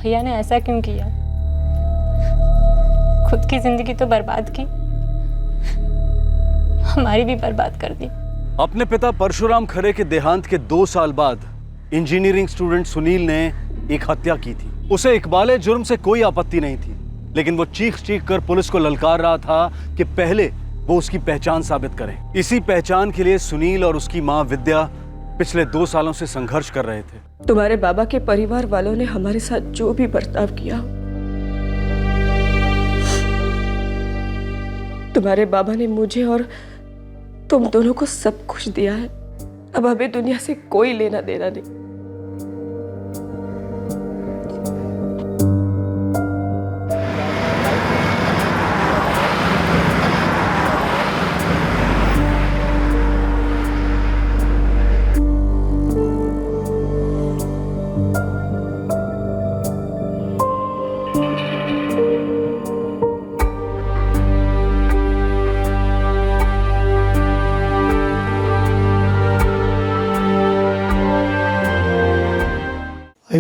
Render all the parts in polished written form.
भैया ने ऐसा क्यों किया? खुद की जिंदगी तो बर्बाद की, हमारी भी बर्बाद कर दी। अपने पिता परशुराम खरे के देहांत के 2 साल बाद इंजीनियरिंग स्टूडेंट सुनील ने एक हत्या की थी। उसे इकबाले जुर्म से कोई आपत्ति नहीं थी, लेकिन वो चीख कर पुलिस को ललकार रहा था कि पहले वो उसकी पहचान साबित करे। इसी पहचान के लिए सुनील और उसकी माँ विद्या पिछले 2 सालों से संघर्ष कर रहे थे। तुम्हारे बाबा के परिवार वालों ने हमारे साथ जो भी बर्ताव किया, तुम्हारे बाबा ने मुझे और तुम दोनों को सब कुछ दिया है। अब हमें दुनिया से कोई लेना देना नहीं।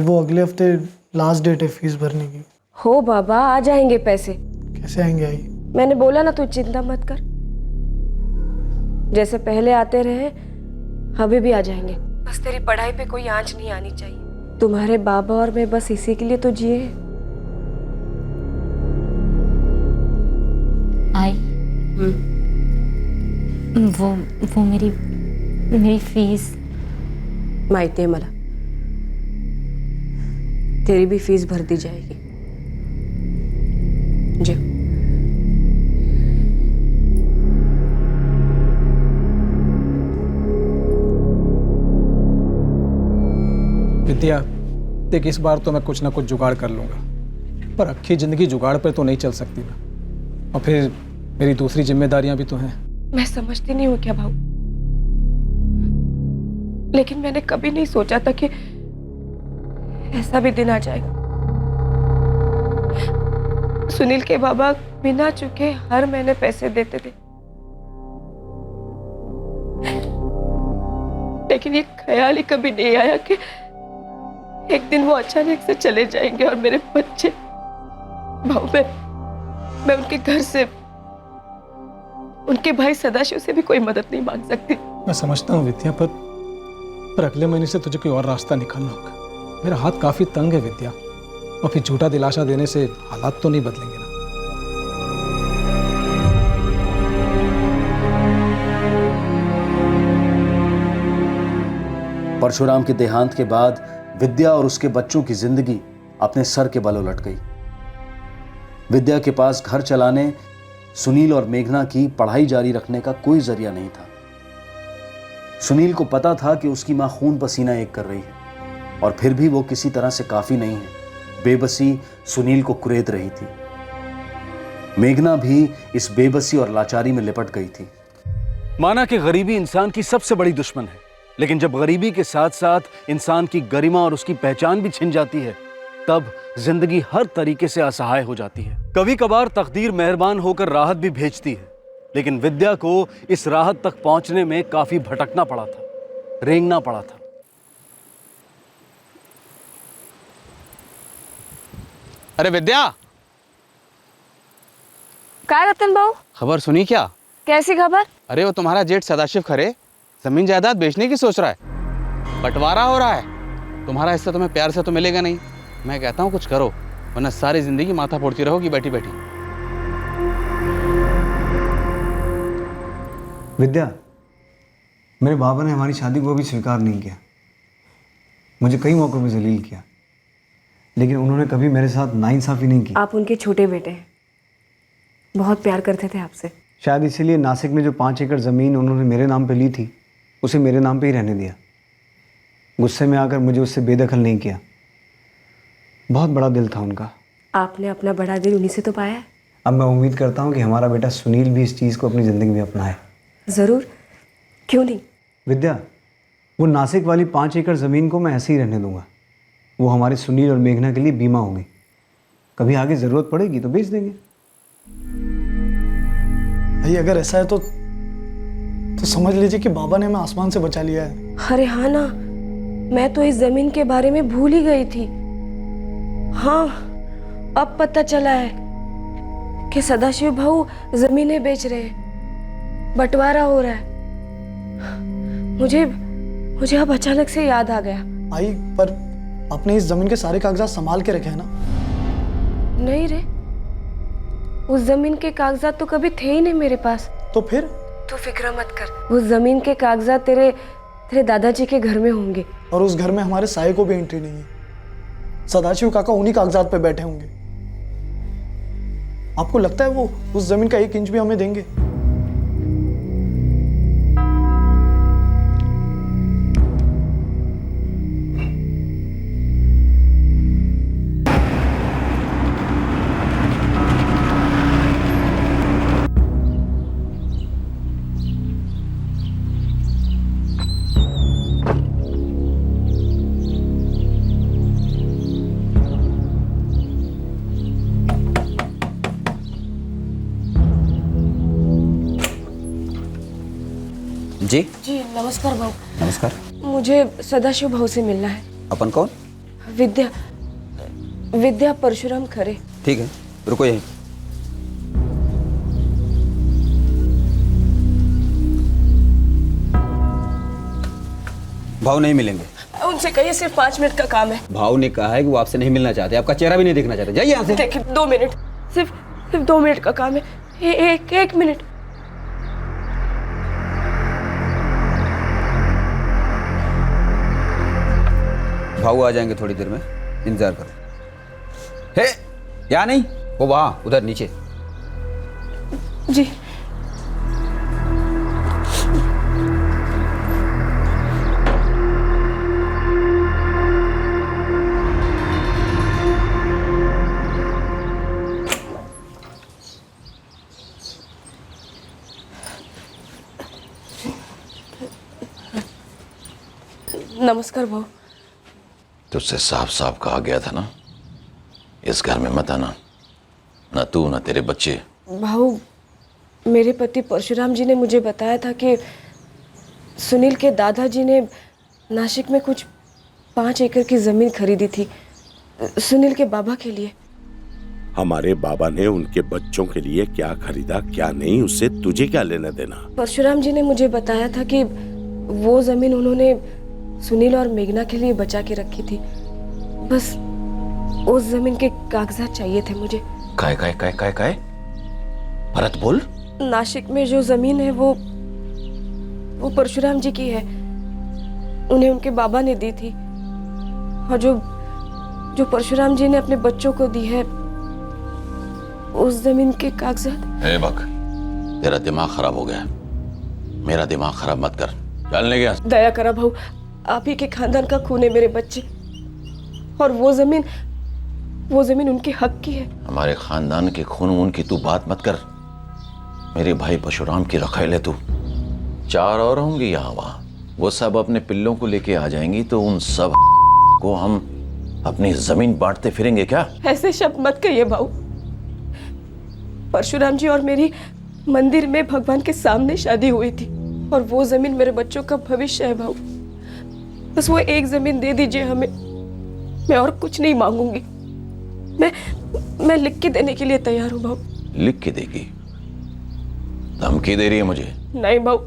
वो अगले हफ्ते लास्ट डेट है फीस भरने की। हो बाबा, आ जाएंगे पैसे। कैसे आएंगे आई? मैंने बोला ना, तू चिंता मत कर, जैसे पहले आते रहे अभी भी आ जाएंगे। बस तेरी पढ़ाई पे कोई आंच नहीं आनी चाहिए। तुम्हारे बाबा और मैं बस इसी के लिए तो जिए। आई वो मेरी फीस। माहिती है मला, तेरी भी फीस भर दी जाएगी। जी विद्या, देख इस बार तो मैं कुछ ना कुछ जुगाड़ कर लूंगा, पर अक्खी जिंदगी जुगाड़ पर तो नहीं चल सकती ना। और फिर मेरी दूसरी जिम्मेदारियां भी तो हैं। मैं समझती नहीं हूँ क्या भाऊ, लेकिन मैंने कभी नहीं सोचा था कि ऐसा भी दिन आ जाएगा। सुनील के बाबा बिना चुके हर महीने पैसे देते थे, लेकिन ये ख्याल ही कभी नहीं आया कि एक दिन वो अचानक से चले जाएंगे और मेरे बच्चे। भाऊ, मैं उनके घर से, उनके भाई सदाशिव से भी कोई मदद नहीं मांग सकती। मैं समझता हूँ विद्या, पर अगले महीने से तुझे कोई और रास्ता निकालना होगा। मेरा हाथ काफी तंग है विद्या, और फिर झूठा दिलासा देने से हालात तो नहीं बदलेंगे ना। परशुराम के देहांत के बाद विद्या और उसके बच्चों की जिंदगी अपने सर के बल उलट गई। विद्या के पास घर चलाने, सुनील और मेघना की पढ़ाई जारी रखने का कोई जरिया नहीं था। सुनील को पता था कि उसकी मां खून पसीना एक कर रही है, और फिर भी वो किसी तरह से काफी नहीं है। बेबसी सुनील को कुरेद रही थी। मेघना भी इस बेबसी और लाचारी में लिपट गई थी। माना कि गरीबी इंसान की सबसे बड़ी दुश्मन है, लेकिन जब गरीबी के साथ साथ इंसान की गरिमा और उसकी पहचान भी छिन जाती है, तब जिंदगी हर तरीके से असहाय हो जाती है। कभी कभार तकदीर मेहरबान होकर राहत भी भेजती है, लेकिन विद्या को इस राहत तक पहुंचने में काफी भटकना पड़ा था, रेंगना पड़ा था। अरे विद्या, क्या रतन भाऊ, खबर सुनी क्या? कैसी खबर? अरे वो तुम्हारा जेठ सदाशिव खरे जमीन जायदाद बेचने की सोच रहा है। बंटवारा हो रहा है। तुम्हारा हिस्सा तुम्हें प्यार से तो मिलेगा नहीं। मैं कहता हूँ कुछ करो, वरना सारी जिंदगी माथा फोड़ती रहोगी बैठी बैठी। विद्या, मेरे बाबा ने हमारी शादी को भी स्वीकार नहीं किया। मुझे कई मौक़ों पर जलील किया, लेकिन उन्होंने कभी मेरे साथ नाइंसाफ़ी नहीं की। आप उनके छोटे बेटे हैं, बहुत प्यार करते थे आपसे। शायद इसीलिए नासिक में जो 5 एकड़ ज़मीन उन्होंने मेरे नाम पे ली थी, उसे मेरे नाम पे ही रहने दिया। गुस्से में आकर मुझे उससे बेदखल नहीं किया। बहुत बड़ा दिल था उनका। आपने अपना बड़ा दिल उन्हीं से तो पाया है। अब मैं उम्मीद करता हूँ कि हमारा बेटा सुनील भी इस चीज़ को अपनी ज़िंदगी में अपनाए। ज़रूर, क्यों नहीं। विद्या, वो नासिक वाली 5 एकड़ ज़मीन को मैं ऐसे ही रहने दूंगा। वो हमारे सुनील और मेघना के लिए बीमा होगी। कभी आगे ज़रूरत पड़ेगी तो बेच देंगे। भाई अगर ऐसा है तो समझ लीजिए कि बाबा ने हमें आसमान से बचा लिया है। अरे हाँ ना, मैं तो इस जमीन के बारे में भूल ही गई थी। हाँ, अब पता चला है कि सदाशिव भाऊ जमीनें बेच रहे हैं, बंटवारा हो रहा है। मुझे अब अचानक से याद आ गया। आई, पर आपने इस जमीन के सारे कागजात संभाल के रखे हैं ना? नहीं रे, उस जमीन के कागजात तो कभी थे ही नहीं मेरे पास। तो फिर? तू फिक्र मत कर, उस जमीन के कागजात तेरे दादाजी के घर में होंगे। और उस घर में हमारे साये को भी एंट्री नहीं है। सदाशिव काका उन्हीं कागजात पे बैठे होंगे। आपको लगता है वो उस जमीन का 1 इंच भी हमें देंगे? जी जी नमस्कार भाऊ। नमस्कार। मुझे सदाशिव भाऊ से मिलना है। अपन कौन? विद्या परशुराम खरे। ठीक है, रुको यहीं। भाव नहीं मिलेंगे। उनसे कहिए सिर्फ 5 मिनट का काम है। भाव ने कहा है कि वो आपसे नहीं मिलना चाहते, आपका चेहरा भी नहीं देखना चाहते। जाइए यहाँ से। देखिए 2 मिनट, सिर्फ 2 मिनट का काम है। एक मिनट। भाव आ जाएंगे थोड़ी देर में, इंतजार करो। हे, यहाँ नहीं, वो वहाँ उधर नीचे। जी नमस्कार भाऊ। तुझसे साफ साफ कहा गया था ना, इस घर में मत आना, न तू न तेरे बच्चे। भाऊ, मेरे पति परशुराम जी ने मुझे बताया था कि सुनील के दादाजी ने नासिक में कुछ 5 एकड़ की जमीन खरीदी थी सुनील के बाबा के लिए। हमारे बाबा ने उनके बच्चों के लिए क्या खरीदा क्या नहीं, उससे तुझे क्या लेना देना? परशुराम जी ने मुझे बताया था कि वो जमीन उन्होंने सुनील और मेघना के लिए बचा के रखी थी। बस उस जमीन के कागजात चाहिए थे मुझे। काय भरत बोल। नासिक में जो जमीन है वो परशुराम जी की है, उन्हें उनके बाबा ने दी थी। और जो परशुराम जी ने अपने बच्चों को दी है, उस जमीन के कागजात। हे बक, तेरा दिमाग खराब हो गया, मेरा दिमाग खराब मत कर। चलने गया। दया करा भाऊ, आप ही के खानदान का खून है मेरे बच्चे, और वो जमीन उनके हक की है। हमारे खानदान के खून की तू बात मत कर। मेरे भाई परशुराम की रखेल है तू। 4 और होंगे यहाँ वहाँ, वो सब अपने पिल्लों को लेके आ जाएंगी, तो उन सब को हम अपनी जमीन बांटते फिरेंगे क्या? ऐसे शब्द मत कहिए भाऊ। परशुराम जी और मेरी मंदिर में भगवान के सामने शादी हुई थी, और वो जमीन मेरे बच्चों का भविष्य है भाऊ। बस वो एक जमीन दे दीजिए हमें, मैं और कुछ नहीं मांगूंगी। मैं लिख के देने के लिए तैयार हूँ भाऊ। लिख के देगी? धमकी दे रही है मुझे? नहीं भाऊ,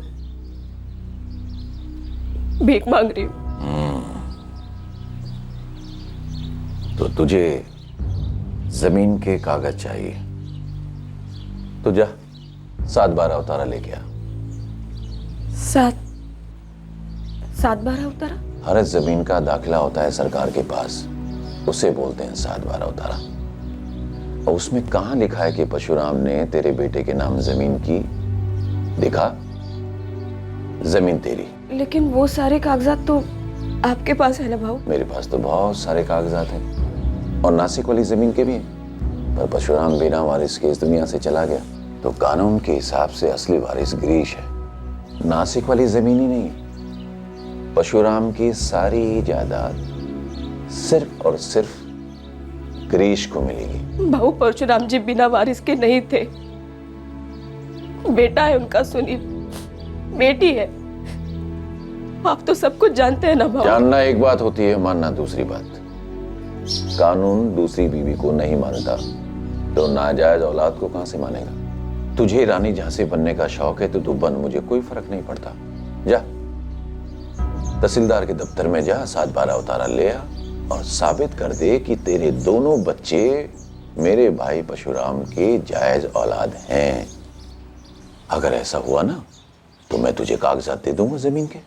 भीख मांग रही हूँ। तो तुझे जमीन के कागज चाहिए तो जा 7-12 उतारा लेके आ। 7-12 उतारा? हर जमीन का दाखिला होता है सरकार के पास, उसे बोलते हैं 7-12 उतारा। और उसमें कहां लिखा है कि परशुराम ने तेरे बेटे के नाम जमीन की? दिखा, जमीन तेरी। लेकिन वो सारे कागजात तो आपके पास है ना भाऊ? मेरे पास तो बहुत सारे कागजात हैं, और नासिक वाली जमीन के भी हैं। पर परशुराम बिना वारिस के इस दुनिया से चला गया, तो कानून के हिसाब से असली वारिस गिरीश है। नासिक वाली जमीन ही नहीं, परशुराम की सारी जायदाद सिर्फ और सिर्फ गिरीश को मिलेगी। भाऊ, परशुराम जी बिना वारिस के नहीं थे। बेटा है उनका सुनील, बेटी है। आप तो सब कुछ जानते हैं ना भाऊ। जानना एक बात होती है, मानना दूसरी बात। कानून दूसरी बीवी को नहीं मानता तो नाजायज औलाद को कहां से मानेगा? तुझे रानी झांसी बनने का शौक है तो तू बन, मुझे कोई फर्क नहीं पड़ता। जा तहसीलदार के दफ्तर में जा, 7/12 उतारा ले आ और साबित कर दे कि तेरे दोनों बच्चे मेरे भाई परशुराम के जायज औलाद हैं। अगर ऐसा हुआ ना तो मैं तुझे कागजात दे दूंगा जमीन के।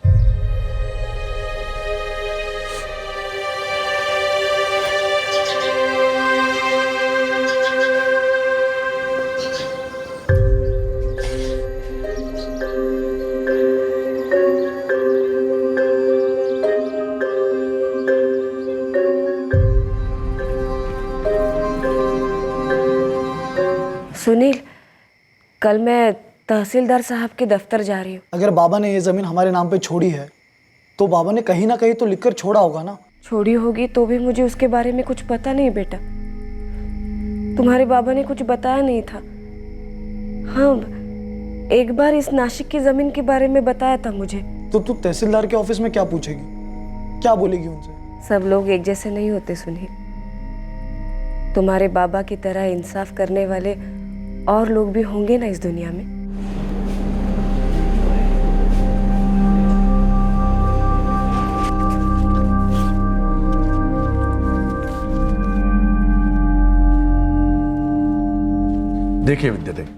सुनील, कल मैं तहसीलदार साहब के दफ्तर जा रही हूँ। अगर बाबा ने ये ज़मीन हमारे नाम पे छोड़ी है तो बाबा ने कहीं ना कहीं तो लिखकर छोड़ा होगा ना। छोड़ी होगी तो भी मुझे उसके बारे में कुछ पता नहीं बेटा। तुम्हारे बाबा ने कुछ बताया नहीं था। हाँ, एक बार इस नासिक की ज़मीन के बारे में बताया था मुझे। तो तू तहसीलदार के ऑफिस में क्या पूछेगी, क्या बोलेगी उनसे? सब लोग एक जैसे नहीं होते सुनील। तुम्हारे बाबा की तरह इंसाफ करने वाले और लोग भी होंगे ना इस दुनिया में। देखिए विद्यादेव,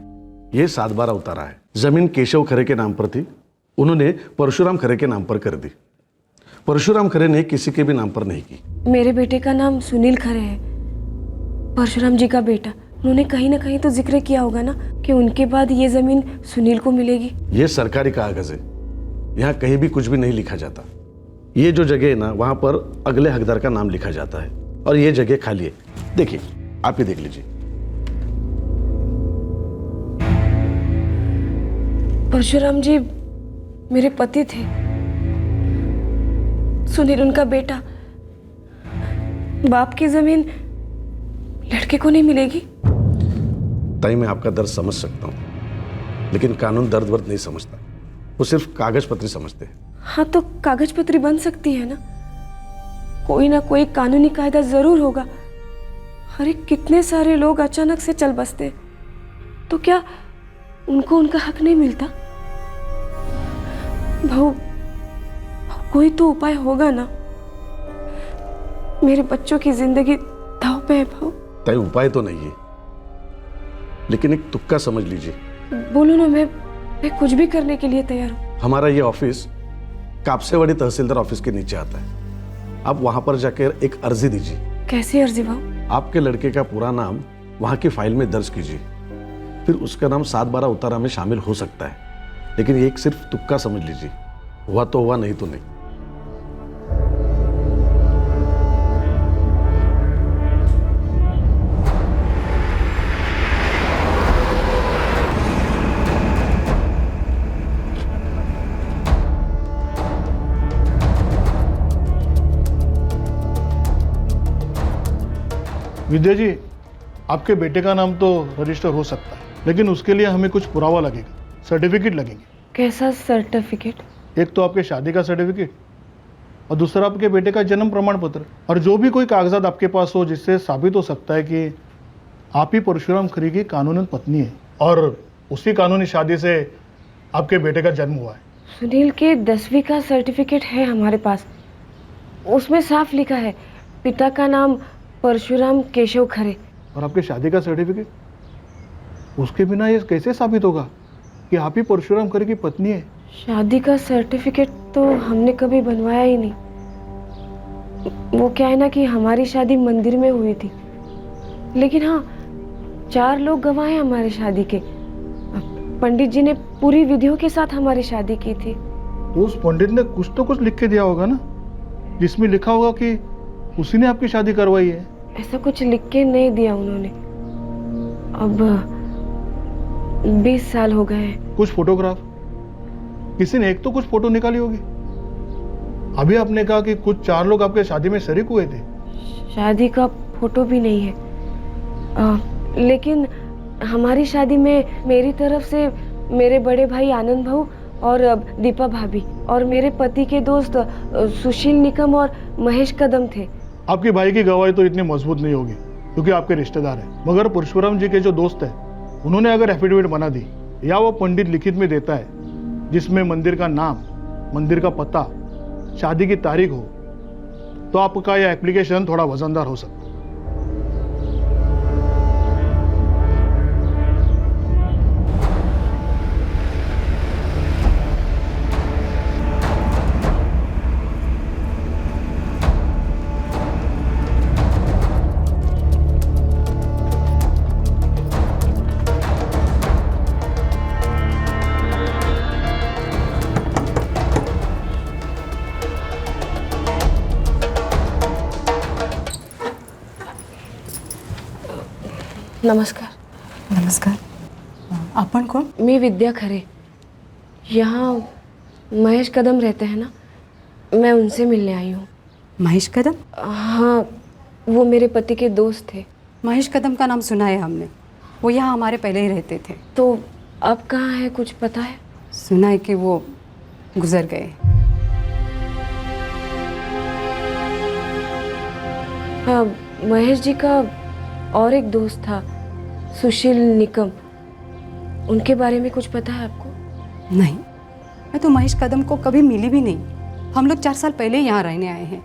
ये 7/12 उतारा है। जमीन केशव खरे के नाम पर थी, उन्होंने परशुराम खरे के नाम पर कर दी। परशुराम खरे ने किसी के भी नाम पर नहीं की। मेरे बेटे का नाम सुनील खरे है, परशुराम जी का बेटा। उन्होंने कहीं ना कहीं तो जिक्र किया होगा ना कि उनके बाद ये जमीन सुनील को मिलेगी। ये सरकारी कागज है, यहाँ कहीं भी कुछ भी नहीं लिखा जाता। ये जो जगह है ना, वहां पर अगले हकदार का नाम लिखा जाता है और ये जगह खाली है। देखिए, आप ही देख लीजिए। परशुराम जी मेरे पति थे, सुनील उनका बेटा। बाप की जमीन लड़के को नहीं मिलेगी। ताई, मैं आपका दर्द समझ सकता हूँ, लेकिन कानून दर्द वर्द नहीं समझता, वो सिर्फ कागज पत्री समझते हैं। हाँ, तो कागज पत्री बन सकती है ना, कोई ना कोई कानूनी कायदा जरूर होगा। अरे कितने सारे लोग अचानक से चल बसते हैं, तो क्या उनको उनका हक नहीं मिलता? भाऊ, कोई तो उपाय होगा ना। मेरे बच्चों की जिंदगी दांव पे है भाऊ। ताई, उपाय तो नहीं है, लेकिन एक तुक्का समझ लीजिए। बोलो ना, मैं कुछ भी करने के लिए तैयार हूँ। हमारा ये ऑफिस कापसेवाड़ी तहसीलदार ऑफिस के नीचे आता है। आप वहां पर जाकर एक अर्जी दीजिए। कैसी अर्जी भाऊ? आपके लड़के का पूरा नाम वहां की फाइल में दर्ज कीजिए, फिर उसका नाम 7/12 उतारा में शामिल हो सकता है। लेकिन ये एक सिर्फ तुक्का समझ लीजिए, हुआ तो हुआ, नहीं तो नहीं। विद्या जी, आपके बेटे का नाम तो रजिस्टर हो सकता है, लेकिन उसके लिए हमें कुछ पुरावा लगेगा, सर्टिफिकेट लगेंगे। कैसा सर्टिफिकेट? एक तो आपके शादी का सर्टिफिकेट और दूसरा आपके बेटे का जन्म प्रमाण पत्र, और जो भी कोई कागजात आपके पास हो जिससे साबित हो सकता है कि आप ही परशुराम खरे की कानूनन पत्नी है और उसी कानूनी शादी से आपके बेटे का जन्म हुआ है। सुनील के 10वीं का सर्टिफिकेट है हमारे पास, उसमें साफ लिखा है पिता का नाम परशुराम केशव खरे। और आपके शादी का सर्टिफिकेट, उसके बिना ये कैसे साबित होगा कि आप ही परशुराम खरे की पत्नी है? शादी का सर्टिफिकेट तो हमने कभी बनवाया ही नहीं। वो क्या है ना कि हमारी शादी मंदिर में हुई थी, लेकिन हाँ 4 लोग गवाह हैं हमारी शादी के। पंडित जी ने पूरी विधियों के साथ हमारी शादी की थी। तो उस पंडित ने कुछ तो कुछ लिख के दिया होगा ना, जिसमें लिखा होगा कि उसी ने आपकी शादी करवाई है। ऐसा कुछ लिख के नहीं दिया उन्होंने। अब 20 साल हो गए हैं। कुछ फोटोग्राफ, किसी ने एक तो कुछ फोटो निकाली होगी। अभी आपने कहा कि कुछ 4 लोग आपके शादी में शरीक हुए थे। शादी का फोटो भी नहीं है, लेकिन हमारी शादी में मेरी तरफ से मेरे बड़े भाई आनंद भाऊ और दीपा भाभी और मेरे पति के दोस्त सुशील निकम और महेश कदम थे। आपके भाई की गवाही तो इतनी मजबूत नहीं होगी क्योंकि आपके रिश्तेदार हैं, मगर परशुराम जी के जो दोस्त हैं उन्होंने अगर एफिडेविट बना दी या वो पंडित लिखित में देता है जिसमें मंदिर का नाम, मंदिर का पता, शादी की तारीख हो, तो आपका यह एप्लीकेशन थोड़ा वजनदार हो सकता है। नमस्कार. नमस्कार. आपण कोण? मी विद्या खरे. यहाँ महेश कदम रहते हैं ना, मैं उनसे मिलने आई हूँ. महेश कदम? हाँ, वो मेरे पति के दोस्त थे. महेश कदम का नाम सुना है हमने. वो यहाँ हमारे पहले ही रहते थे. तो अब कहाँ है, कुछ पता है? सुना है कि वो गुजर गए. हाँ, महेश जी का और एक दोस्त था, सुशील निकम. उनके बारे में कुछ पता है आपको? नहीं, मैं तो महेश कदम को कभी मिली भी नहीं. हम लोग 4 साल पहले यहाँ रहने आए हैं.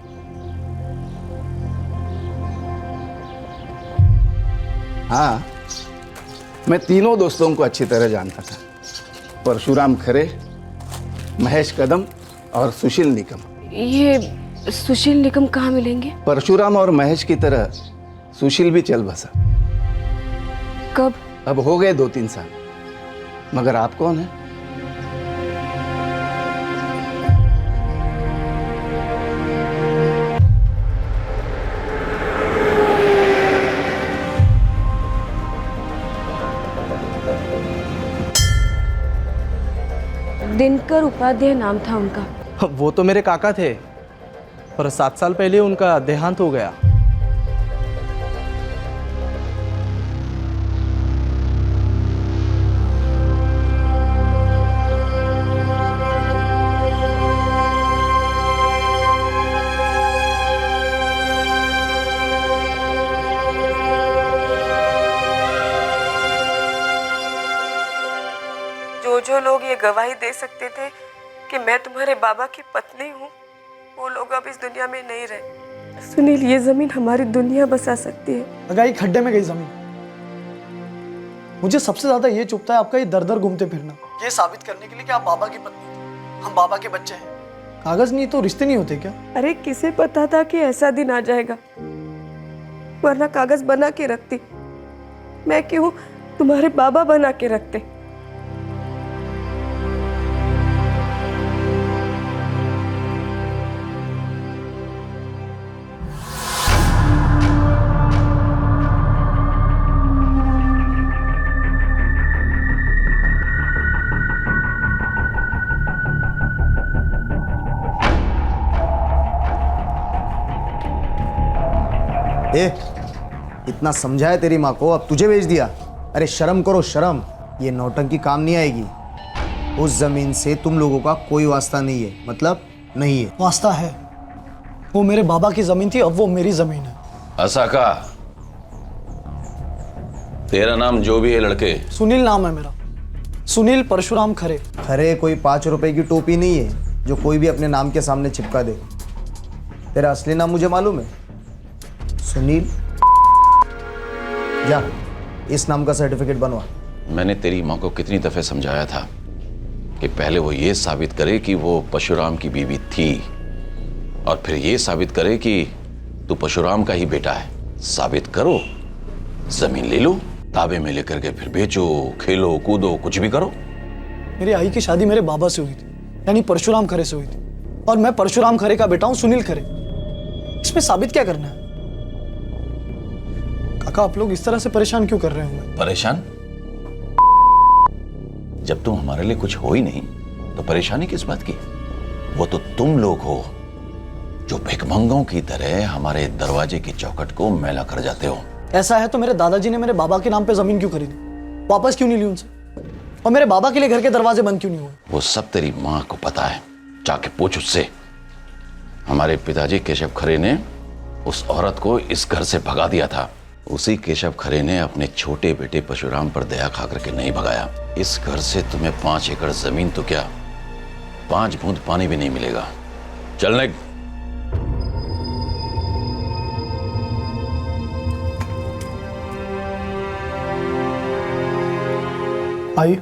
हाँ, मैं तीनों दोस्तों को अच्छी तरह जानता था. परशुराम खरे, महेश कदम और सुशील निकम. ये सुशील निकम कहाँ मिलेंगे? परशुराम और महेश की तरह सुशील भी चल बसा. कब? अब हो गए 2-3 साल. मगर आप कौन है? दिनकर उपाध्याय नाम था उनका. वो तो मेरे काका थे, पर 7 साल पहले उनका देहांत हो गया. जो लोग ये गवाही दे सकते थे कि मैं तुम्हारे बाबा की पत्नी हूँ, वो लोग अब इस दुनिया में नहीं रहे. सुनील, ये जमीन हमारी दुनिया बसा सकती है. लगाई खड्डे में गई जमीन. मुझे सबसे ज्यादा ये चुभता है आपका ये दर दर घूमते फिरना, ये साबित करने के लिए कि आप बाबा की पत्नी थी, हम बाबा के बच्चे हैं. कागज नहीं तो रिश्ते नहीं होते क्या? अरे किसे पता था कि ऐसा दिन आ जाएगा, वरना कागज बना के रखती. मैं क्यों, तुम्हारे बाबा बना के रखते. इतना समझाया तेरी माँ को, अब तुझे भेज दिया. अरे शर्म करो शर्म, ये नौटंकी काम नहीं आएगी. उस जमीन से तुम लोगों का कोई वास्ता नहीं है, मतलब नहीं है. वास्ता है. वो मेरे बाबा की जमीन थी, अब वो मेरी जमीन है. असाका, तेरा नाम जो भी है लड़के? सुनील नाम है मेरा, सुनील परशुराम खरे. खरे कोई 5 रुपए की टोपी नहीं है जो कोई भी अपने नाम के सामने चिपका दे. तेरा असली नाम मुझे मालूम है, सुनील. जा इस नाम का सर्टिफिकेट बनवा. मैंने तेरी माँ को कितनी दफे समझाया था कि पहले वो ये साबित करे कि वो परशुराम की बीवी थी, और फिर ये साबित करे कि तू परशुराम का ही बेटा है. साबित करो, जमीन ले लो, ताबे में लेकर के फिर बेचो, खेलो कूदो, कुछ भी करो. मेरी आई की शादी मेरे बाबा से हुई थी, यानी परशुराम खरे से हुई थी, और मैं परशुराम खरे का बेटा हूं सुनील खरे. इसमें साबित क्या करना है? काका, आप लोग इस तरह से परेशान क्यों कर रहे हो? परेशान? जब तुम हमारे लिए कुछ हो ही नहीं तो परेशानी किस बात की? वो तो तुम लोग हो जो भिखमंगों की तरह हमारे दरवाजे की चौखट को मैला कर जाते हो. ऐसा है तो मेरे दादाजी ने मेरे बाबा के नाम पे जमीन क्यों खरीदी? वापस क्यों नहीं ली उनसे? और मेरे बाबा के लिए घर के दरवाजे बंद क्यों नहीं हुए? वो सब तेरी माँ को पता है, जाके पूछ उससे. हमारे पिताजी केशव खरे ने उस औरत को इस घर से भगा दिया था। उसी केशव खरे ने अपने छोटे बेटे परशुराम पर दया खा करके नहीं भगाया। इस घर से तुम्हें 5 एकड़ जमीन तो क्या 5 बूंद पानी भी नहीं मिलेगा। चलने आई,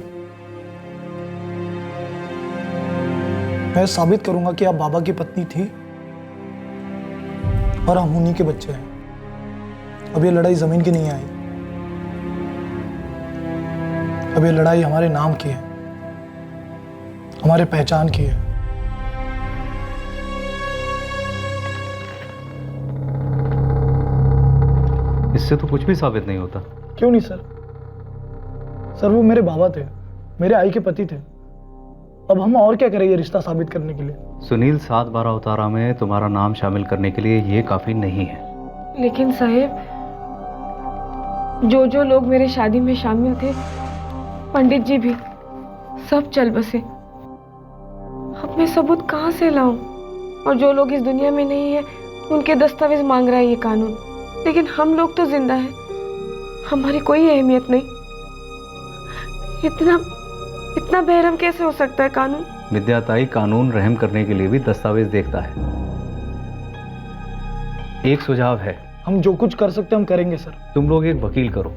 मैं साबित करूंगा कि आप बाबा की पत्नी थी और हम उन्हीं के बच्चे हैं। अब ये लड़ाई जमीन की नहीं आई, अब ये लड़ाई हमारे नाम की है, हमारे पहचान की है। इससे तो कुछ भी साबित नहीं होता। क्यों नहीं सर? सर वो मेरे बाबा थे, मेरे आई के पति थे। अब हम और क्या करें ये रिश्ता साबित करने के लिए? सुनील, 7/12 उतारा में तुम्हारा नाम शामिल करने के लिए ये काफी नहीं है। लेकिन साहेब, जो लोग मेरे शादी में शामिल थे, पंडित जी भी, सब चल बसे। अब मैं सबूत कहाँ से लाऊं? और जो लोग इस दुनिया में नहीं है उनके दस्तावेज मांग रहा है ये कानून। लेकिन हम लोग तो जिंदा हैं, हमारी कोई अहमियत नहीं। इतना बेरहम कैसे हो सकता है कानून? विद्याताई, कानून रहम करने के लिए भी दस्तावेज देखता है। एक सुझाव है। हम जो कुछ कर सकते हैं हम करेंगे सर। तुम लोग एक वकील करो,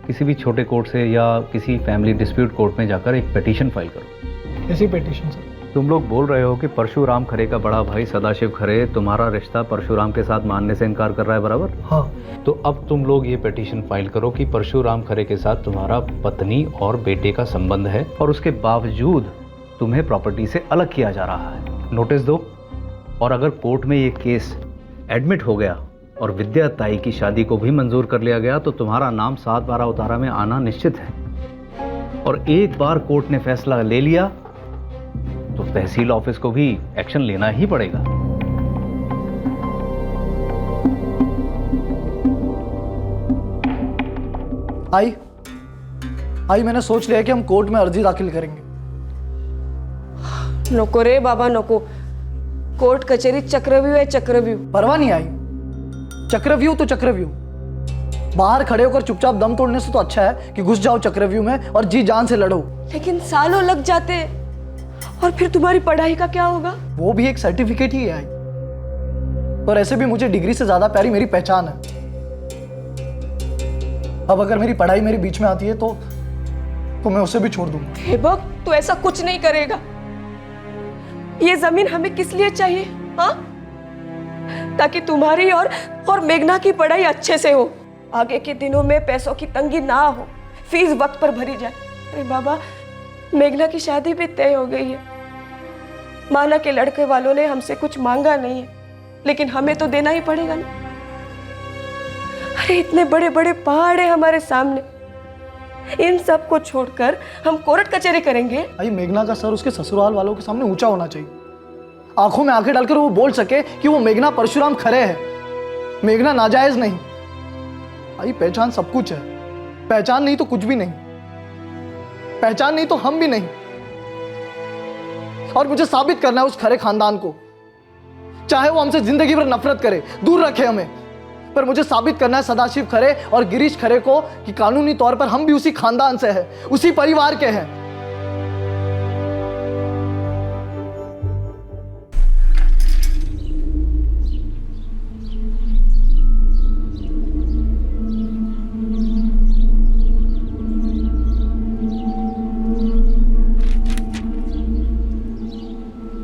किसी भी छोटे कोर्ट से या किसी फैमिली डिस्प्यूट कोर्ट में जाकर एक पिटीशन फाइल करो। कैसी पिटीशन सर? तुम लोग बोल रहे हो कि परशुराम खरे का बड़ा भाई सदाशिव खरे तुम्हारा रिश्ता परशुराम के साथ मानने से इनकार कर रहा है, बराबर? हाँ। तो अब तुम लोग ये पिटीशन फाइल करो कि परशुराम खरे के साथ तुम्हारा पत्नी और बेटे का संबंध है और उसके बावजूद तुम्हें प्रॉपर्टी से अलग किया जा रहा है। नोटिस दो, और अगर कोर्ट में ये केस एडमिट हो गया और विद्याताई की शादी को भी मंजूर कर लिया गया तो तुम्हारा नाम 7/12 उतारा में आना निश्चित है। और एक बार कोर्ट ने फैसला ले लिया तो तहसील ऑफिस को भी एक्शन लेना ही पड़ेगा। आई, मैंने सोच लिया कि हम कोर्ट में अर्जी दाखिल करेंगे। नको रे बाबा नको। कोर्ट कचहरी चक्रव्यूह है, चक्रव्यूह। परवाह नहीं आई, चक्रव्यूह तो चक्रव्यूह। बाहर खड़े होकर चुपचाप दम तोड़ने से तो अच्छा है कि घुस जाओ चक्रव्यूह में और जी जान से लड़ो। लेकिन सालों लग जाते हैं, और फिर तुम्हारी पढ़ाई का क्या होगा? वो भी एक सर्टिफिकेट ही है आई, और ऐसे भी मुझे डिग्री से ज्यादा प्यारी मेरी पहचान है। अब अगर मेरी पढ़ाई मेरे बीच में आती है तो मैं उसे भी छोड़ दूंगा। हे भक्त, तू ऐसा कुछ नहीं करेगा। ये जमीन हमें किस लिए चाहिए? हाँ, ताकि तुम्हारी और मेघना की पढ़ाई अच्छे से हो, आगे के दिनों में पैसों की तंगी ना हो, फीस वक्त पर भरी जाए। अरे बाबा, मेघना की शादी भी तय हो गई है। माना के लड़के वालों ने हमसे कुछ मांगा नहीं है, लेकिन हमें तो देना ही पड़ेगा ना। अरे इतने बड़े बड़े पहाड़ है हमारे सामने, इन सब को छोड़कर हम कोर्ट कचहरी करेंगे? भाई, मेघना का सर उसके ससुराल वालों के सामने ऊंचा होना चाहिए। आंखों में आंखें डालकर वो बोल सके कि वो मेघना परशुराम खरे है, मेघना नाजायज नहीं। भाई, पहचान सब कुछ है, पहचान नहीं तो कुछ भी नहीं, पहचान नहीं तो हम भी नहीं। और मुझे साबित करना है उस खरे खानदान को, चाहे वो हमसे जिंदगी भर नफरत करे, दूर रखे हमें, पर मुझे साबित करना है सदाशिव खरे और गिरीश खरे को कि कानूनी तौर पर हम भी उसी खानदान से हैं, उसी परिवार के हैं।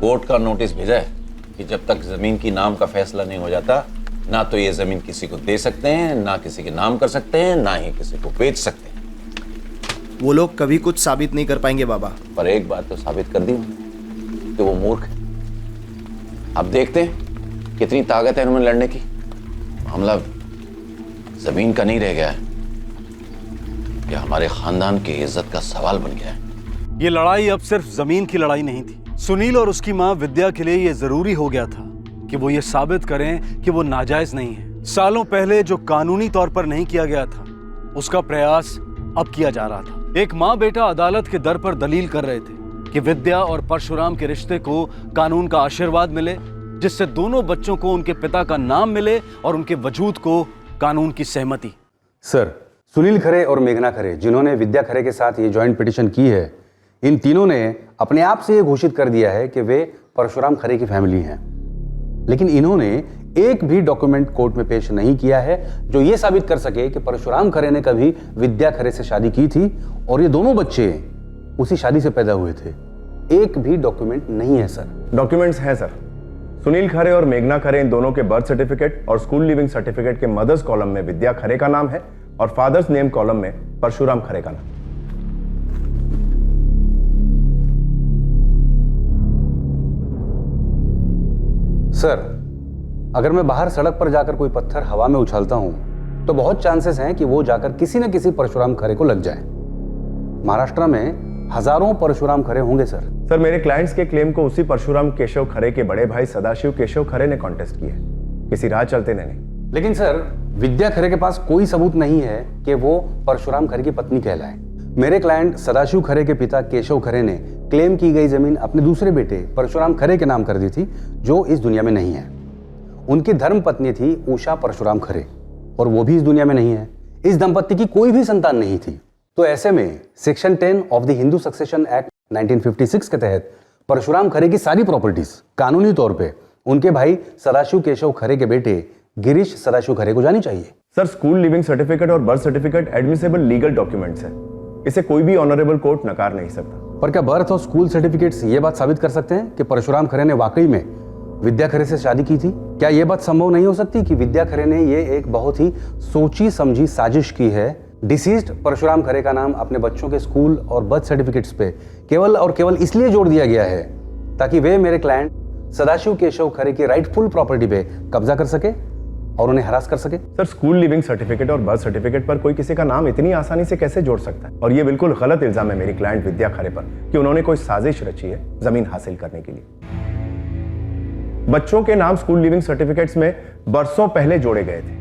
कोर्ट का नोटिस भेजा है कि जब तक जमीन की नाम का फैसला नहीं हो जाता, ना तो ये जमीन किसी को दे सकते हैं, ना किसी के नाम कर सकते हैं, ना ही किसी को बेच सकते हैं। वो लोग कभी कुछ साबित नहीं कर पाएंगे बाबा। पर एक बात तो साबित कर दी कि वो मूर्ख है। अब देखते हैं कितनी ताकत है उनमें लड़ने की। मामला जमीन का नहीं रह गया है, यह हमारे खानदान की इज्जत का सवाल बन गया है। ये लड़ाई अब सिर्फ जमीन की लड़ाई नहीं थी। सुनील और उसकी मां विद्या के लिए यह जरूरी हो गया था कि वो ये साबित करें कि वो नाजायज नहीं है। सालों पहले जो कानूनी तौर पर नहीं किया गया था, उसका प्रयास अब किया जा रहा था। एक माँ बेटा अदालत के दर पर दलील कर रहे थे कि विद्या और परशुराम के रिश्ते को कानून का आशीर्वाद मिले जिससे दोनों बच्चों को उनके पिता का नाम मिले और उनके वजूद को कानून की सहमति। सर, सुनील खरे और मेघना खरे जिन्होंने विद्या खरे के साथ ये जॉइंट पिटीशन की है, इन तीनों ने अपने आप से ये घोषित कर दिया है कि वे परशुराम खरे की फैमिली हैं। लेकिन इन्होंने एक भी डॉक्यूमेंट कोर्ट में पेश नहीं किया है जो ये साबित कर सके कि परशुराम खरे ने कभी विद्या खरे से शादी की थी और ये दोनों बच्चे उसी शादी से पैदा हुए थे। एक भी डॉक्यूमेंट नहीं है सर। डॉक्यूमेंट्स हैं सर। सुनील खरे और मेघना खरे इन दोनों के बर्थ सर्टिफिकेट और स्कूल लिविंग सर्टिफिकेट के मदर्स कॉलम में विद्या खरे का नाम है और फादर्स नेम कॉलम में परशुराम खरे का नाम। सर, अगर मैं बाहर सड़क पर जाकर कोई पत्थर हवा में उछालता हूं तो बहुत चांसेस हैं कि वो जाकर किसी न किसी परशुराम खरे को लग जाए। महाराष्ट्र में हजारों परशुराम खरे होंगे सर। सर, मेरे क्लाइंट्स के क्लेम को उसी परशुराम केशव खरे के बड़े भाई सदाशिव केशव खरे ने कॉन्टेस्ट किया है, किसी राह चलते नहीं। लेकिन सर, विद्या खरे के पास कोई सबूत नहीं है कि वो परशुराम खरे की पत्नी कहलाए। मेरे क्लाइंट सदाशिव खरे के पिता केशव खरे ने क्लेम की गई जमीन अपने दूसरे बेटे परशुराम खरे के नाम कर दी थी, जो इस दुनिया में नहीं है। उनकी धर्म पत्नी थी उषा परशुराम खरे और वो भी इस दुनिया में नहीं है। इस दंपत्ति की कोई भी संतान नहीं थी। तो ऐसे में section 10 of the Hindu succession act 1956 के तहत परशुराम खरे की सारी प्रॉपर्टीज कानूनी तौर पे उनके भाई सदाशिव केशव खरे के बेटे गिरीश सदाशिव खरे को जानी चाहिए। सर, स्कूल लिविंग सर्टिफिकेट और birth certificate admissible legal documents हैं, इसे कोई भी ऑनरेबल कोर्ट नकार नहीं सकता। पर क्या बर्थ और स्कूल सर्टिफिकेट्स ये बात साबित कर सकते हैं कि परशुराम खरे ने वाकई में विद्या खरे से शादी की थी? क्या यह बात संभव नहीं हो सकती कि विद्या खरे ने ये एक बहुत ही सोची समझी साजिश की है, डिसीज्ड परशुराम खरे का नाम अपने बच्चों के स्कूल और बर्थ सर्टिफिकेट्स पे केवल और केवल इसलिए जोड़ दिया गया है ताकि वे मेरे क्लाइंट सदाशिव केशव खरे की राइटफुल प्रॉपर्टी पे कब्जा कर सके और उन्हें हरास कर सके। सर, स्कूल लिविंग सर्टिफिकेट और बर्थ सर्टिफिकेट पर कोई किसी का नाम इतनी आसानी से कैसे जोड़ सकता है? और ये बिल्कुल गलत इल्जाम है मेरी क्लाइंट विद्या खरे पर कि उन्होंने कोई साजिश रची है जमीन हासिल करने के लिए। बच्चों के नाम स्कूल लिविंग सर्टिफिकेट्स में बरसों पहले जोड़े गए थे,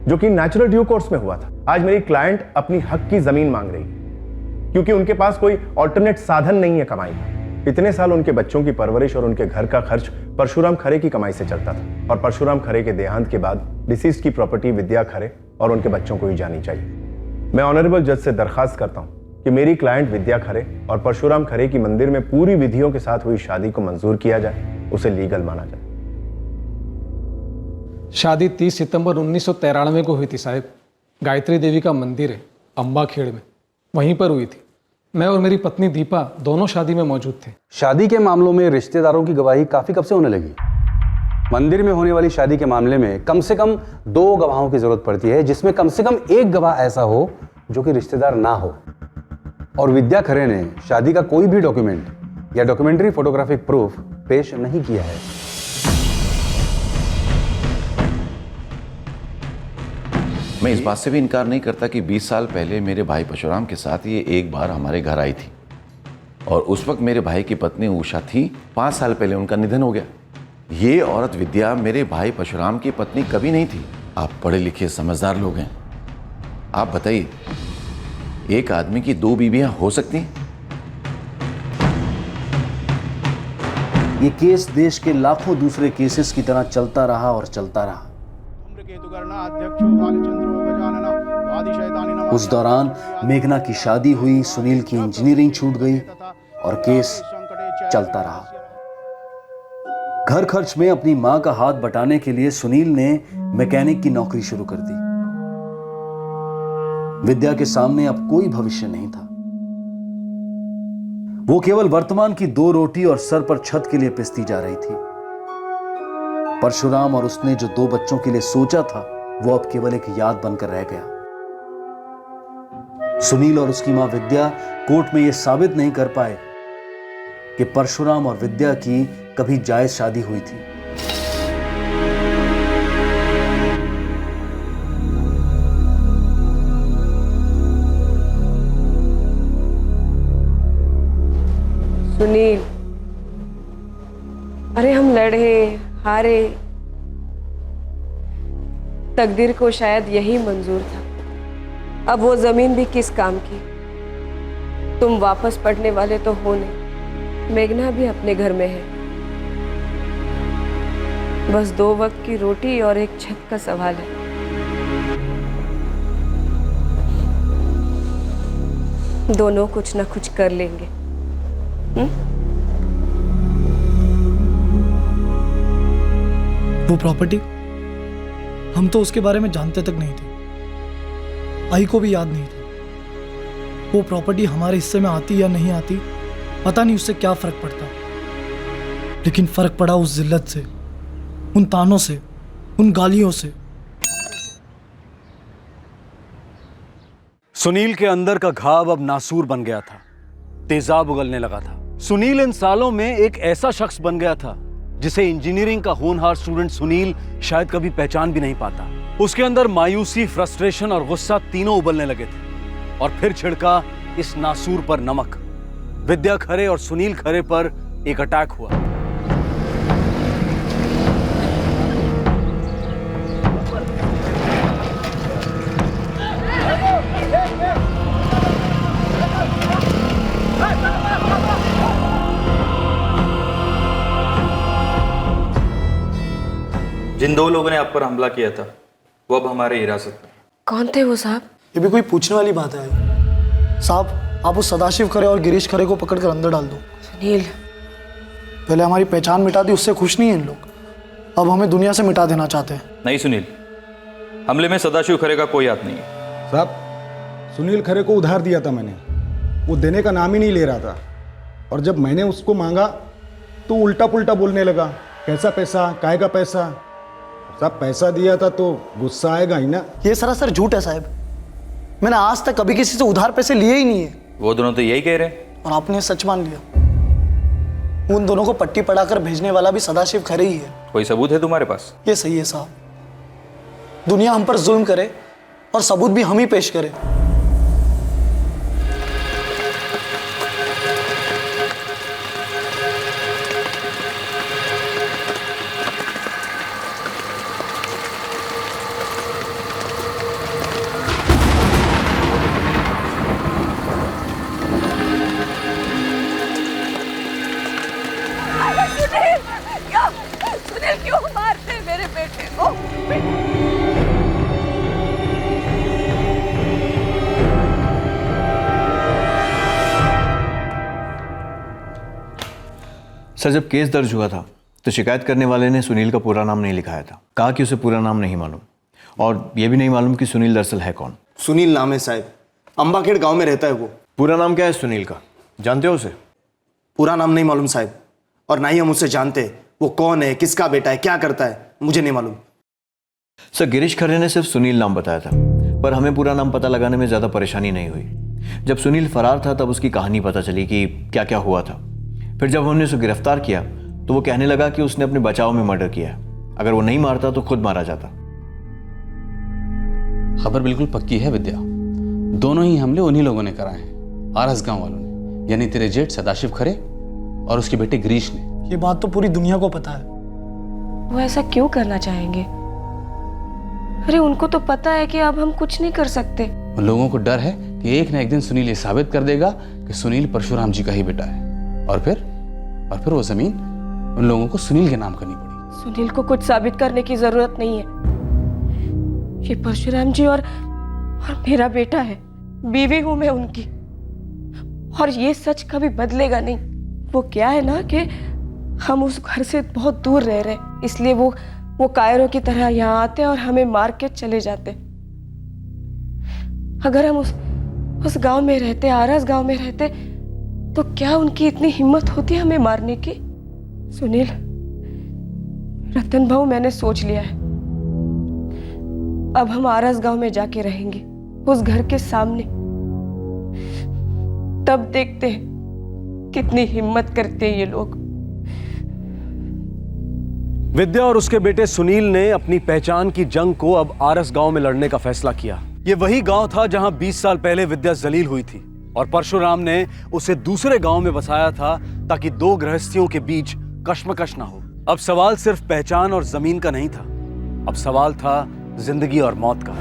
जो कि नेचुरल ड्यू कोर्स में हुआ था। आज मेरी क्लाइंट अपनी हक की जमीन मांग रही है क्योंकि उनके पास कोई ऑल्टरनेट साधन नहीं है कमाई का। इतने साल उनके बच्चों की परवरिश और उनके घर का खर्च परशुराम खरे की कमाई से चलता था और परशुराम खरे के देहांत के बाद डिसीज की प्रॉपर्टी विद्या खरे और उनके बच्चों को ही जानी चाहिए। मैं ऑनरेबल जज से दरखास्त करता हूं कि मेरी क्लाइंट विद्या खरे और परशुराम खरे की मंदिर में पूरी विधियों के साथ हुई शादी को मंजूर किया जाए, उसे लीगल माना जाए। शादी 30 सितंबर 1993 को हुई थी साहब। गायत्री देवी का मंदिर है अंबाखेड़ में, वहीं पर हुई थी। मैं और मेरी पत्नी दीपा दोनों शादी में मौजूद थे। शादी के मामलों में रिश्तेदारों की गवाही काफी कब से होने लगी? मंदिर में होने वाली शादी के मामले में कम से कम 2 गवाहों की जरूरत पड़ती है, जिसमें कम से कम एक गवाह ऐसा हो जो कि रिश्तेदार ना हो। और विद्या खरे ने शादी का कोई भी डॉक्यूमेंट या डॉक्यूमेंट्री फोटोग्राफिक प्रूफ पेश नहीं किया है। मैं इस बात से भी इनकार नहीं करता कि 20 साल पहले मेरे भाई परशुराम के साथ ये एक बार हमारे घर आई थी और उस वक्त मेरे भाई की पत्नी उषा थी। 5 साल पहले उनका निधन हो गया। ये औरत विद्या मेरे भाई परशुराम की पत्नी कभी नहीं थी। आप पढ़े लिखे समझदार लोग हैं, आप बताइए, एक आदमी की 2 बीवियां हो सकती हैं? ये केस देश के लाखों दूसरे केसेस की तरह चलता रहा और चलता रहा। उस दौरान मेघना की शादी हुई, सुनील की इंजीनियरिंग छूट गई और केस चलता रहा। घर खर्च में अपनी मां का हाथ बटाने के लिए सुनील ने मैकेनिक की नौकरी शुरू कर दी। विद्या के सामने अब कोई भविष्य नहीं था। वो केवल वर्तमान की 2 रोटी और सर पर छत के लिए पिसती जा रही थी। परशुराम और उसने जो 2 बच्चों के लिए सोचा था वो अब केवल एक याद बनकर रह गया। सुनील और उसकी मां विद्या कोर्ट में यह साबित नहीं कर पाए कि परशुराम और विद्या की कभी जायज शादी हुई थी। सुनील, अरे हम लड़े हारे, तकदीर को शायद यही मंजूर था। अब वो जमीन भी किस काम की? तुम वापस पढ़ने वाले तो हो नहीं, मेघना भी अपने घर में है। बस 2 वक्त की रोटी और एक छत का सवाल है। दोनों कुछ ना कुछ कर लेंगे। वो प्रॉपर्टी हम तो उसके बारे में जानते तक नहीं थे, आई को भी याद नहीं था। वो प्रॉपर्टी हमारे हिस्से में आती या नहीं आती पता नहीं, उससे क्या फर्क पड़ता, लेकिन फर्क पड़ा उस जिल्लत से, उन तानों से, उन गालियों से। सुनील के अंदर का घाव अब नासूर बन गया था, तेजाब उगलने लगा था। सुनील इन सालों में एक ऐसा शख्स बन गया था जिसे इंजीनियरिंग का होनहार स्टूडेंट सुनील शायद कभी पहचान भी नहीं पाता। उसके अंदर मायूसी, फ्रस्ट्रेशन और गुस्सा तीनों उबलने लगे थे और फिर छिड़का इस नासूर पर नमक। विद्या खरे और सुनील खरे पर एक अटैक हुआ। जिन 2 लोगों ने आप पर हमला किया था वो अब हमारे हिरासत में। कौन थे वो साहब? ये भी कोई पूछने वाली बात है साहब? आप उस सदाशिव खरे और गिरीश खरे को पकड़कर अंदर डाल दो। सुनील, पहले हमारी पहचान मिटा दी, उससे खुश नहीं है इन लोग, अब हमें दुनिया से मिटा देना चाहते हैं। नहीं सुनील, हमले में सदाशिव खरे का कोई हाथ नहीं है। साहब, सुनील खरे को उधार दिया था मैंने, वो देने का नाम ही नहीं ले रहा था, और जब मैंने उसको मांगा तो उल्टा पुल्टा बोलने लगा। कैसा पैसा, काय का पैसा? साहब, पैसा दिया था तो गुस्सा आएगा ही ना। ये सरासर झूठ है साहब, मैंने आज तक कभी किसी से उधार पैसे लिए ही नहीं है। वो दोनों तो यही कह रहे हैं और आपने सच मान लिया। उन दोनों को पट्टी पढ़ाकर भेजने वाला भी सदाशिव खरे ही है। कोई सबूत है तुम्हारे पास? ये सही है साहब, दुनिया हम पर जुल्म करे और सबूत भी हम ही पेश करें। सुनील, क्यों मारते मेरे बेटे को? सर, जब केस दर्ज हुआ था तो शिकायत करने वाले ने सुनील का पूरा नाम नहीं लिखाया था, कहा कि उसे पूरा नाम नहीं मालूम, और यह भी नहीं मालूम कि सुनील दरअसल है कौन। सुनील नाम है साहब, अंबाखेड़ गांव में रहता है वो। पूरा नाम क्या है सुनील का, जानते हो उसे? पूरा नाम नहीं मालूम साहब, और ना ही हम उससे जानते वो कौन है, किसका बेटा है, क्या करता है, मुझे नहीं मालूम। सर, गिरीश खरे ने सिर्फ सुनील नाम बताया था, पर हमें पूरा नाम पता लगाने में ज़्यादा परेशानी नहीं हुई। जब सुनील फरार था तब उसकी कहानी पता चली कि क्या क्या हुआ था। फिर जब हमने उसे गिरफ्तार किया तो वो कहने लगा कि उसने अपने बचाव में मर्डर किया है, अगर वो नहीं मारता तो खुद मारा जाता। खबर बिल्कुल पक्की है विद्या, दोनों ही हमले उन्हीं लोगों ने कराए हैं, आरस गांव वालों ने, यानी तेरे जेठ सदाशिव खरे और उसके बेटे गिरीश ने। ये बात तो पूरी दुनिया को पता है। वो ऐसा क्यों करना चाहेंगे? अरे उनको तो पता है कि अब हम कुछ नहीं कर सकते। उन लोगों को डर है कि एक ना एक दिन सुनील ये साबित कर देगा कि सुनील परशुराम जी का ही बेटा है, और फिर वो जमीन उन लोगों को सुनील के नाम करनी पड़ी। सुनील को कुछ साबित करने की जरूरत नहीं है। ये परशुराम जी और मेरा बेटा है, बीवी हूं मैं उनकी, और ये सच कभी बदलेगा नहीं। वो क्या है ना कि हम उस घर से बहुत दूर रह रहे, इसलिए वो कायरों की तरह यहाँ आते और हमें मार के चले जाते। अगर हम उस गांव में रहते, आरस गांव में रहते, तो क्या उनकी इतनी हिम्मत होती हमें मारने की? सुनील, रतन भाऊ, मैंने सोच लिया है, अब हम आरस गांव में जाके रहेंगे, उस घर के सामने। तब देखते हैं कितनी हिम्मत करते हैं ये लोग। विद्या और उसके बेटे सुनील ने अपनी पहचान की जंग को अब आरस गांव में लड़ने का फैसला किया। ये वही गांव था जहां 20 साल पहले विद्या जलील हुई थी, और परशुराम ने उसे दूसरे गांव में बसाया था ताकि 2 गृहस्थियों के बीच कश्मकश ना हो। अब सवाल सिर्फ पहचान और जमीन का नहीं था, अब सवाल था जिंदगी और मौत का।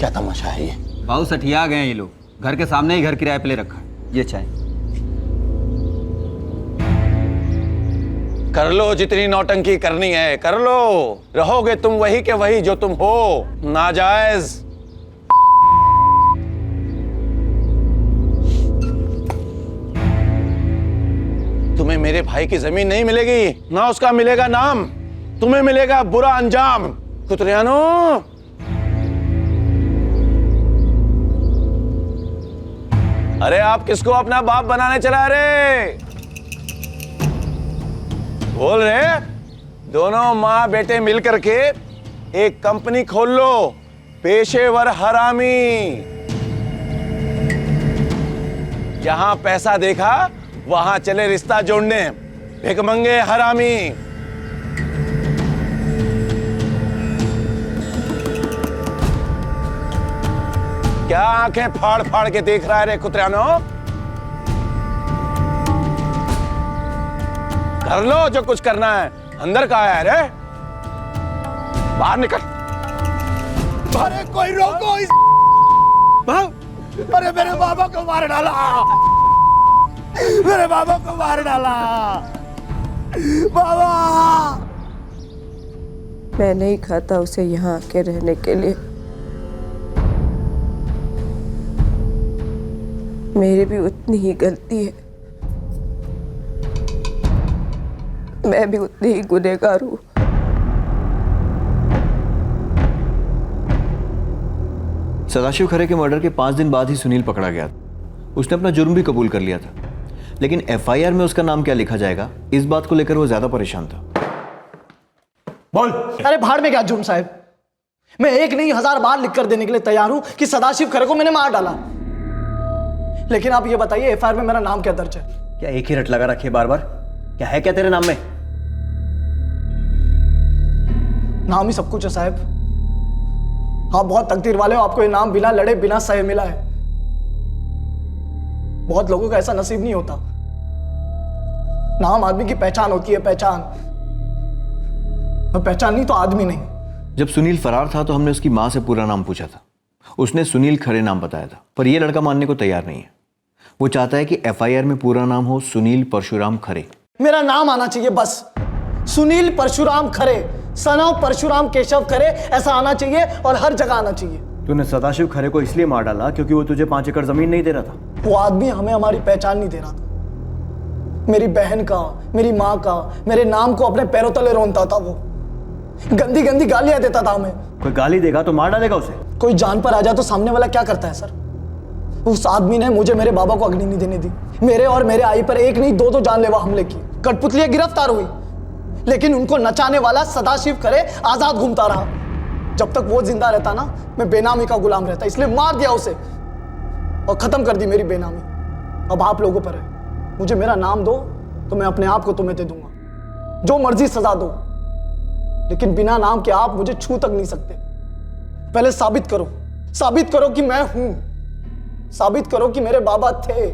क्या तमाशा है ये? भाऊ सठिया गए हैं ये लोग, घर के सामने ही घर किराए पे ले रखा है। ये चाय कर लो, जितनी नौटंकी करनी है कर लो, रहोगे तुम वही के वही जो तुम हो, नाजायज। तुम्हें मेरे भाई की जमीन नहीं मिलेगी, ना उसका मिलेगा नाम, तुम्हें मिलेगा बुरा अंजाम। कुतरियानो, अरे आप किसको अपना बाप बनाने चला रे? बोल रहे? दोनों माँ बेटे मिल करके एक कंपनी खोल लो, पेशेवर हरामी। जहां पैसा देखा वहां चले रिश्ता जोड़ने, भिखमंगे हरामी। क्या आंखें फाड़ फाड़ के देख रहा है रे कुतरानो? कर लो जो कुछ करना है। अंदर कहाँ है रे? बाहर निकल। अरे कोई रोको इस अरे मेरे बाबा को मार डाला, मेरे बाबा को मार डाला। बाबा, मैं नहीं खाता उसे यहाँ आके रहने के लिए। मेरी भी उतनी ही गलती है, मैं भी उतनी ही गुनहगार हूँ। सदाशिव खरे के मर्डर के 5 दिन बाद ही सुनील पकड़ा गया। उसने अपना जुर्म भी कबूल कर लिया था, लेकिन एफआईआर में उसका नाम क्या लिखा जाएगा, इस बात को लेकर वो ज्यादा परेशान था। बोल। अरे भाड़ में क्या जुर्म साहब, मैं एक नहीं 1000 बार लिख कर देने के लिए तैयार हूं कि सदाशिव खरे को मैंने मार डाला, लेकिन आप ये बताइए एफआईआर में मेरा नाम क्या दर्ज है? क्या एक ही रट लगा रखी है बार बार? क्या है क्या तेरे नाम में? नाम ही सब कुछ है साहब। आप बहुत तकदीर वाले हो, आपको ये नाम बिना लड़े बिना सहे मिला है। बहुत लोगों का ऐसा नसीब नहीं होता। नाम आदमी की पहचान होती है, पहचान। और पहचान नहीं तो आदमी नहीं। जब सुनील फरार था तो हमने उसकी मां से पूरा नाम पूछा था, उसने सुनील खरे नाम बताया था, पर यह लड़का मानने को तैयार नहीं है। वो चाहता है कि एफआईआर में पूरा नाम हो सुनील परशुराम खरे। मेरा नाम आना चाहिए बस, सुनील परशुराम खरे, सन ऑफ परशुराम केशव खरे, ऐसा आना चाहिए और हर जगह आना चाहिए। तूने सदाशिव खरे को इसलिए मार डाला क्योंकि वो तुझे 5 एकड़ जमीन नहीं दे रहा था। वो आदमी हमें हमारी पहचान नहीं दे रहा था। मेरी बहन का, मेरी माँ का, मेरे नाम को अपने पैरों तले रोनता था। वो गंदी गंदी गालियां देता था हमें। कोई गाली देगा तो मार डालेगा उसे। कोई जान पर आ जाए तो सामने वाला क्या करता है सर? उस आदमी ने मुझे मेरे बाबा को अग्नि नहीं देने दी। मेरे और मेरे आई पर एक नहीं 2 जानलेवा हमले किए। कठपुतलियां गिरफ्तार हुई, लेकिन उनको नचाने वाला सदाशिव खरे आजाद घूमता रहा। जब तक वो जिंदा रहता ना, मैं बेनामी का गुलाम रहता, इसलिए मार दिया उसे और खत्म कर दी मेरी बेनामी। अब आप लोगों पर है, मुझे मेरा नाम दो तो मैं अपने आप को तुम्हें दे दूंगा। जो मर्जी सजा दो, लेकिन बिना नाम के आप मुझे छू तक नहीं सकते। पहले साबित करो, साबित करो कि मैं हूं, साबित करो कि मेरे बाबा थे,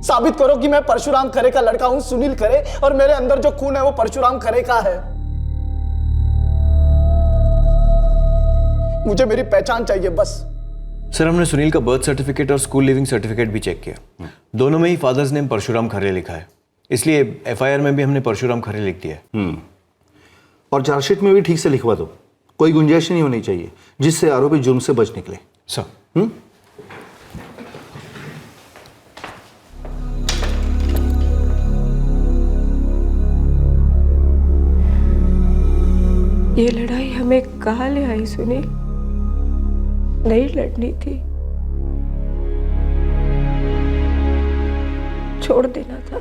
साबित करो कि मैं परशुराम खरे का लड़का हूं, सुनील खरे, और मेरे अंदर जो खून है वो परशुराम खरे का है। मुझे मेरी पहचान चाहिए बस। सर, हमने सुनील का बर्थ सर्टिफिकेट और स्कूल लिविंग सर्टिफिकेट भी चेक किया, दोनों में ही फादर्स नेम परशुराम खरे लिखा है, इसलिए एफआईआर में भी हमने परशुराम खरे लिख दिया है। और चार्जशीट में भी ठीक से लिखवा दो, कोई गुंजाइश नहीं होनी चाहिए जिससे आरोपी जुर्म से बच निकले। सर। ये लड़ाई हमें कहाँ ले आई सुनील? नहीं लड़नी थी, छोड़ देना था।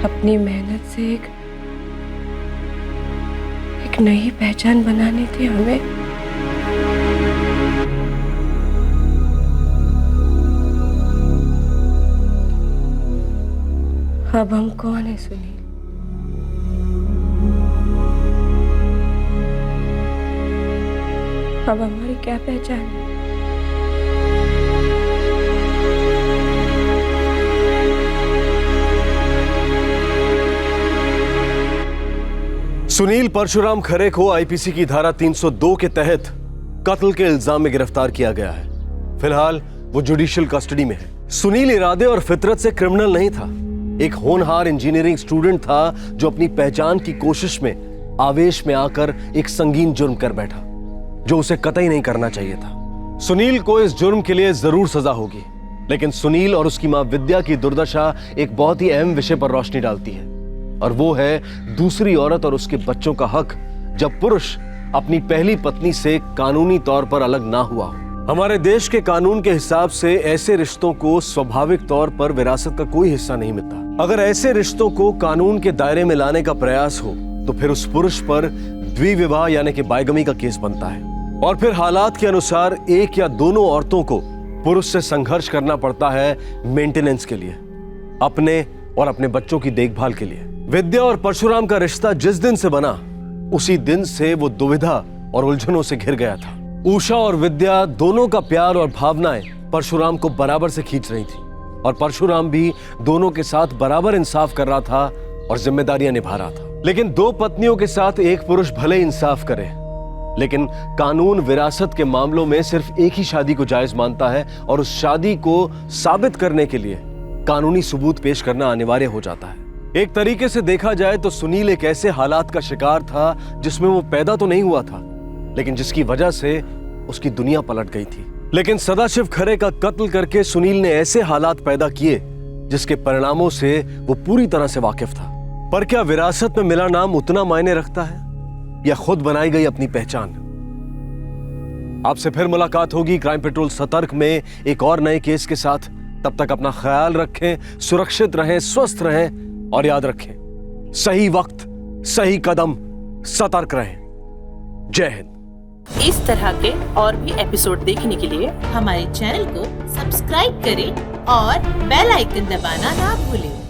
अपनी मेहनत से एक नई पहचान बनानी थी हमें। अब हम कौन है सुनील? अब हमारी क्या पहचान है? सुनील परशुराम खरे को आईपीसी की धारा 302 के तहत कत्ल के इल्जाम में गिरफ्तार किया गया है। फिलहाल वो जुडिशियल कस्टडी में है। सुनील इरादे और फितरत से क्रिमिनल नहीं था, एक होनहार इंजीनियरिंग स्टूडेंट था जो अपनी पहचान की कोशिश में आवेश में आकर एक संगीन जुर्म कर बैठा जो उसे कतई नहीं करना चाहिए था। सुनील को इस जुर्म के लिए जरूर सजा होगी, लेकिन सुनील और उसकी मां विद्या की दुर्दशा एक बहुत ही अहम विषय पर रोशनी डालती है, और वो है दूसरी औरत और उसके बच्चों का हक जब पुरुष अपनी पहली पत्नी से कानूनी तौर पर अलग ना हुआ हो। हमारे देश के कानून के हिसाब से ऐसे रिश्तों को स्वाभाविक तौर पर विरासत का कोई हिस्सा नहीं मिलता। अगर ऐसे रिश्तों को कानून के दायरे में लाने का प्रयास हो तो फिर उस पुरुष पर द्विविवाह यानी कि बाइगमी का केस बनता है, और फिर हालात के अनुसार एक या दोनों औरतों को पुरुष से संघर्ष करना पड़ता है मेंटेनेंस के लिए, अपने और अपने बच्चों की देखभाल के लिए। विद्या और परशुराम का रिश्ता जिस दिन से बना उसी दिन से वो दुविधा और उलझनों से घिर गया था। उषा और विद्या दोनों का प्यार और भावनाएं परशुराम को बराबर से खींच रही थी, और परशुराम भी दोनों के साथ बराबर इंसाफ कर रहा था और जिम्मेदारियां निभा रहा था। लेकिन दो पत्नियों के साथ एक पुरुष भले इंसाफ करे, लेकिन कानून विरासत के मामलों में सिर्फ एक ही शादी को जायज मानता है, और उस शादी को साबित करने के लिए कानूनी सबूत पेश करना अनिवार्य हो जाता है। एक तरीके से देखा जाए तो सुनील एक ऐसे हालात का शिकार था जिसमें वो पैदा तो नहीं हुआ था, लेकिन जिसकी वजह से उसकी दुनिया पलट गई थी। लेकिन सदाशिव खरे का कत्ल करके सुनील ने ऐसे हालात पैदा किए जिसके परिणामों से वो पूरी तरह से वाकिफ था। पर क्या विरासत में मिला नाम उतना मायने रखता है, या खुद बनाई गई अपनी पहचान? आपसे फिर मुलाकात होगी क्राइम पेट्रोल सतर्क में एक और नए केस के साथ। तब तक अपना ख्याल रखें, सुरक्षित रहें, स्वस्थ रहें, और याद रखें, सही वक्त, सही कदम, सतर्क रहें। जय हिंद। इस तरह के और भी एपिसोड देखने के लिए हमारे चैनल को सब्सक्राइब करें और बेल आइकन दबाना ना भूलें।